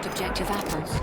lost objective apples.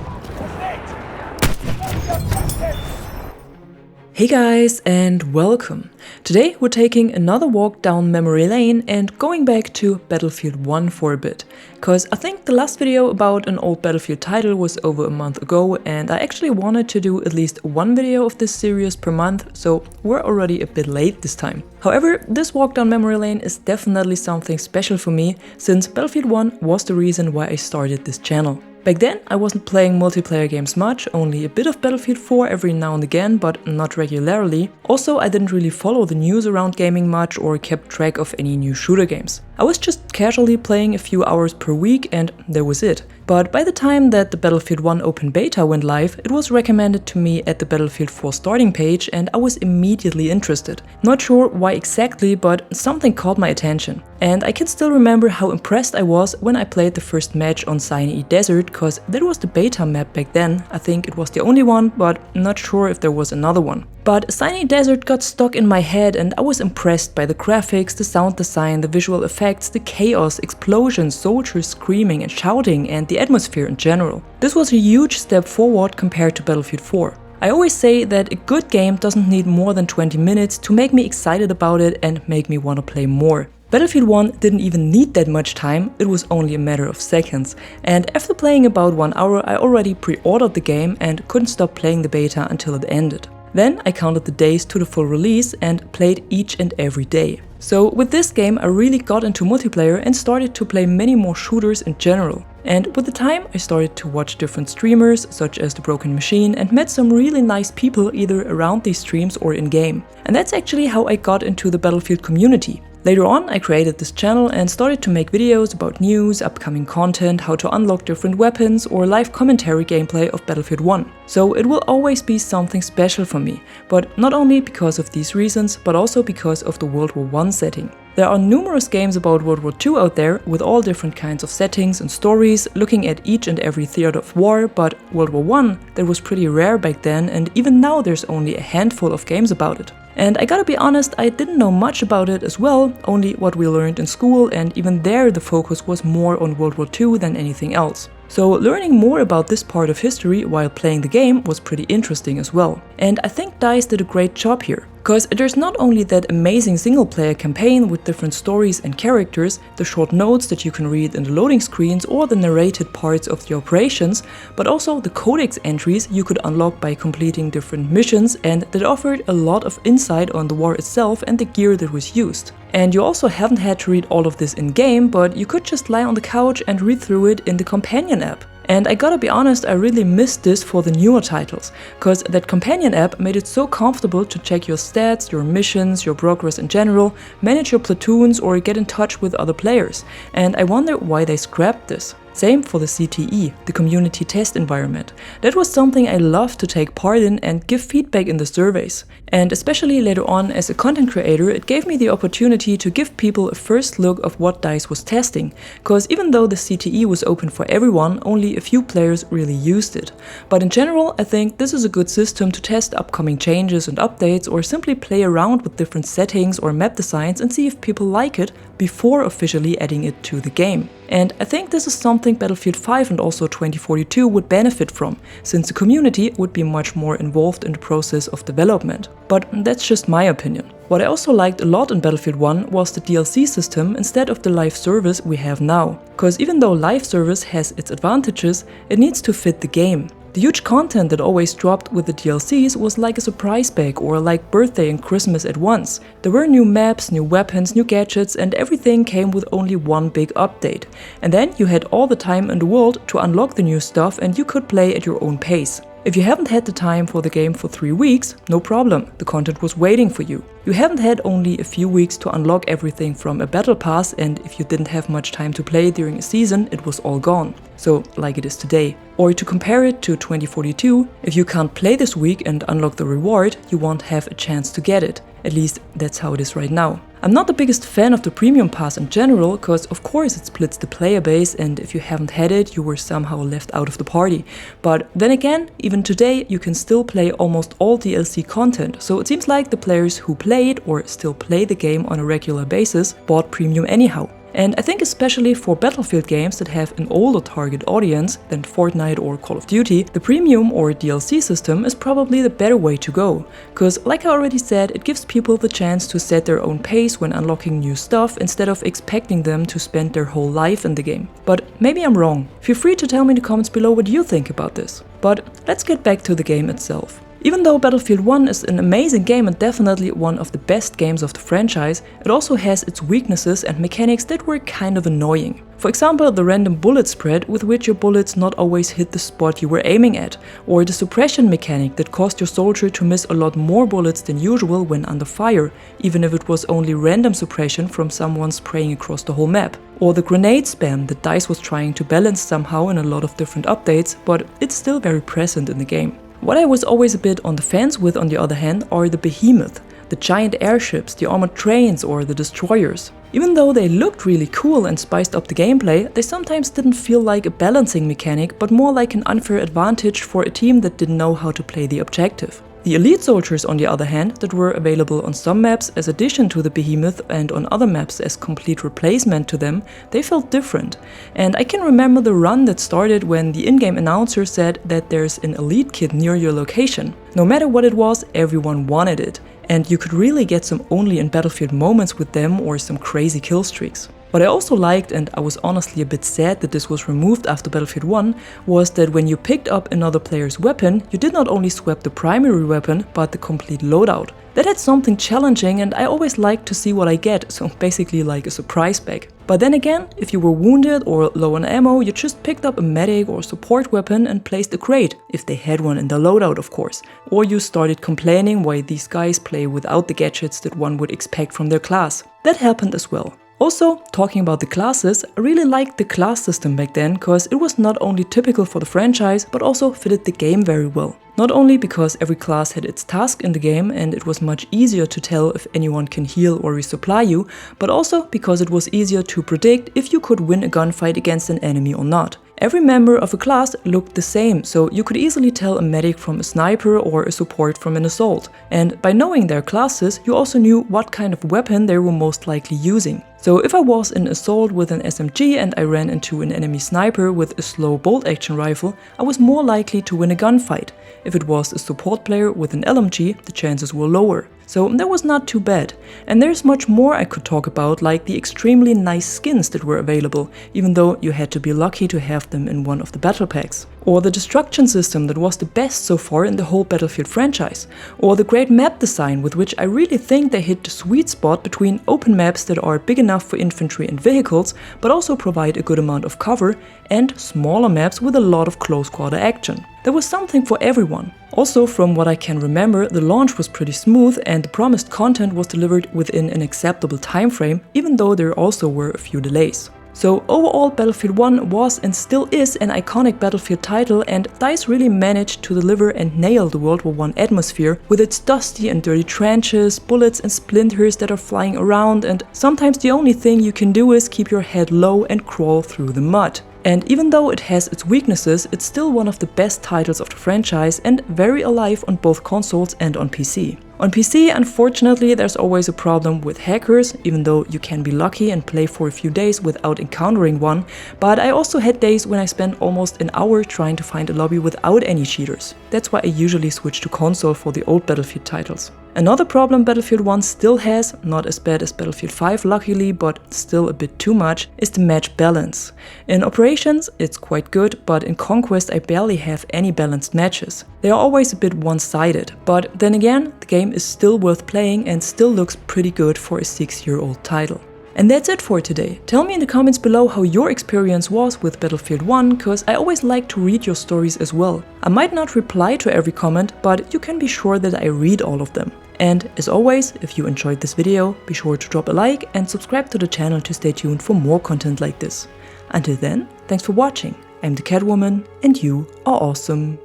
Hey guys, and welcome! Today we're taking another walk down memory lane and going back to Battlefield 1 for a bit. Cause I think the last video about an old Battlefield title was over a month ago, and I actually wanted to do at least one video of this series per month, so we're already a bit late this time. However, this walk down memory lane is definitely something special for me, since Battlefield 1 was the reason why I started this channel. Back then, I wasn't playing multiplayer games much, only a bit of Battlefield 4 every now and again, but not regularly. Also, I didn't really follow the news around gaming much or kept track of any new shooter games. I was just casually playing a few hours per week and that was it. But by the time that the Battlefield 1 open beta went live, it was recommended to me at the Battlefield 4 starting page and I was immediately interested. Not sure why exactly, but something caught my attention. And I can still remember how impressed I was when I played the first match on Sinai Desert, cause that was the beta map back then. I think it was the only one, but not sure if there was another one. But Sinai Desert got stuck in my head and I was impressed by the graphics, the sound design, the visual effects, the chaos, explosions, soldiers screaming and shouting, and the atmosphere in general. This was a huge step forward compared to Battlefield 4. I always say that a good game doesn't need more than 20 minutes to make me excited about it and make me want to play more. Battlefield 1 didn't even need that much time, it was only a matter of seconds. And after playing about 1 hour, I already pre-ordered the game and couldn't stop playing the beta until it ended. Then I counted the days to the full release and played each and every day. So with this game I really got into multiplayer and started to play many more shooters in general. And with the time I started to watch different streamers such as The Broken Machine and met some really nice people either around these streams or in game. And that's actually how I got into the Battlefield community. Later on, I created this channel and started to make videos about news, upcoming content, how to unlock different weapons, or live commentary gameplay of Battlefield 1. So it will always be something special for me, but not only because of these reasons, but also because of the World War I setting. There are numerous games about World War II out there with all different kinds of settings and stories, looking at each and every theater of war, but World War I, that was pretty rare back then, and even now there's only a handful of games about it. And I gotta be honest, I didn't know much about it as well, only what we learned in school, and even there the focus was more on World War II than anything else. So learning more about this part of history while playing the game was pretty interesting as well. And I think DICE did a great job here. Cause there's not only that amazing single player campaign with different stories and characters, the short notes that you can read in the loading screens or the narrated parts of the operations, but also the codex entries you could unlock by completing different missions and that offered a lot of insight on the war itself and the gear that was used. And you also haven't had to read all of this in-game, but you could just lie on the couch and read through it in the companion app. And I gotta be honest, I really missed this for the newer titles, cause that companion app made it so comfortable to check your stats, your missions, your progress in general, manage your platoons or get in touch with other players. And I wonder why they scrapped this. Same for the CTE, the community test environment. That was something I loved to take part in and give feedback in the surveys. And especially later on as a content creator, it gave me the opportunity to give people a first look of what DICE was testing. Cause even though the CTE was open for everyone, only a few players really used it. But in general, I think this is a good system to test upcoming changes and updates or simply play around with different settings or map designs and see if people like it before officially adding it to the game. And I think this is something Battlefield 5 and also 2042 would benefit from, since the community would be much more involved in the process of development. But that's just my opinion. What I also liked a lot in Battlefield 1 was the DLC system instead of the live service we have now. Cause even though live service has its advantages, it needs to fit the game. The huge content that always dropped with the DLCs was like a surprise bag or like birthday and Christmas at once. There were new maps, new weapons, new gadgets, and everything came with only one big update. And then you had all the time in the world to unlock the new stuff and you could play at your own pace. If you haven't had the time for the game for 3 weeks, no problem, the content was waiting for you. You haven't had only a few weeks to unlock everything from a battle pass, and if you didn't have much time to play during a season, it was all gone. So, like it is today. Or to compare it to 2042, if you can't play this week and unlock the reward, you won't have a chance to get it. At least that's how it is right now. I'm not the biggest fan of the premium pass in general, cause of course it splits the player base and if you haven't had it, you were somehow left out of the party. But then again, even today you can still play almost all DLC content, so it seems like the players who played or still play the game on a regular basis bought premium anyhow. And I think especially for Battlefield games that have an older target audience than Fortnite or Call of Duty, the premium or DLC system is probably the better way to go. Cause like I already said, it gives people the chance to set their own pace when unlocking new stuff instead of expecting them to spend their whole life in the game. But maybe I'm wrong. Feel free to tell me in the comments below what you think about this. But let's get back to the game itself. Even though Battlefield 1 is an amazing game and definitely one of the best games of the franchise, it also has its weaknesses and mechanics that were kind of annoying. For example, the random bullet spread with which your bullets not always hit the spot you were aiming at, or the suppression mechanic that caused your soldier to miss a lot more bullets than usual when under fire, even if it was only random suppression from someone spraying across the whole map. Or the grenade spam that DICE was trying to balance somehow in a lot of different updates, but it's still very present in the game. What I was always a bit on the fence with, on the other hand, are the behemoth, the giant airships, the armored trains or the destroyers. Even though they looked really cool and spiced up the gameplay, they sometimes didn't feel like a balancing mechanic, but more like an unfair advantage for a team that didn't know how to play the objective. The elite soldiers, on the other hand, that were available on some maps as addition to the behemoth and on other maps as complete replacement to them, they felt different. And I can remember the run that started when the in-game announcer said that there's an elite kit near your location. No matter what it was, everyone wanted it. And you could really get some only in Battlefield moments with them or some crazy kill streaks. What I also liked, and I was honestly a bit sad that this was removed after Battlefield 1, was that when you picked up another player's weapon, you did not only swap the primary weapon, but the complete loadout. That had something challenging and I always liked to see what I get, so basically like a surprise bag. But then again, if you were wounded or low on ammo, you just picked up a medic or support weapon and placed a crate, if they had one in the loadout of course. Or you started complaining why these guys play without the gadgets that one would expect from their class. That happened as well. Also, talking about the classes, I really liked the class system back then, cause it was not only typical for the franchise, but also fitted the game very well. Not only because every class had its task in the game and it was much easier to tell if anyone can heal or resupply you, but also because it was easier to predict if you could win a gunfight against an enemy or not. Every member of a class looked the same, so you could easily tell a medic from a sniper or a support from an assault. And by knowing their classes, you also knew what kind of weapon they were most likely using. So if I was in assault with an SMG and I ran into an enemy sniper with a slow bolt action rifle, I was more likely to win a gunfight. If it was a support player with an LMG, the chances were lower. So that was not too bad. And there's much more I could talk about, like the extremely nice skins that were available, even though you had to be lucky to have them in one of the battle packs. Or the destruction system that was the best so far in the whole Battlefield franchise. Or the great map design with which I really think they hit the sweet spot between open maps that are big enough for infantry and vehicles, but also provide a good amount of cover, and smaller maps with a lot of close quarter action. There was something for everyone. Also, from what I can remember, the launch was pretty smooth and the promised content was delivered within an acceptable time frame, even though there also were a few delays. So overall, Battlefield 1 was and still is an iconic Battlefield title, and DICE really managed to deliver and nail the World War I atmosphere with its dusty and dirty trenches, bullets and splinters that are flying around, and sometimes the only thing you can do is keep your head low and crawl through the mud. And even though it has its weaknesses, it's still one of the best titles of the franchise and very alive on both consoles and on PC. On PC, unfortunately, there's always a problem with hackers, even though you can be lucky and play for a few days without encountering one, but I also had days when I spent almost an hour trying to find a lobby without any cheaters. That's why I usually switch to console for the old Battlefield titles. Another problem Battlefield 1 still has, not as bad as Battlefield 5 luckily, but still a bit too much, is the match balance. In Operations it's quite good, but in Conquest I barely have any balanced matches. They are always a bit one-sided, but then again, the game is still worth playing and still looks pretty good for a 6-year-old title. And that's it for today. Tell me in the comments below how your experience was with Battlefield 1, cause I always like to read your stories as well. I might not reply to every comment, but you can be sure that I read all of them. And as always, if you enjoyed this video, be sure to drop a like and subscribe to the channel to stay tuned for more content like this. Until then, thanks for watching. I'm the Catwoman and you are awesome.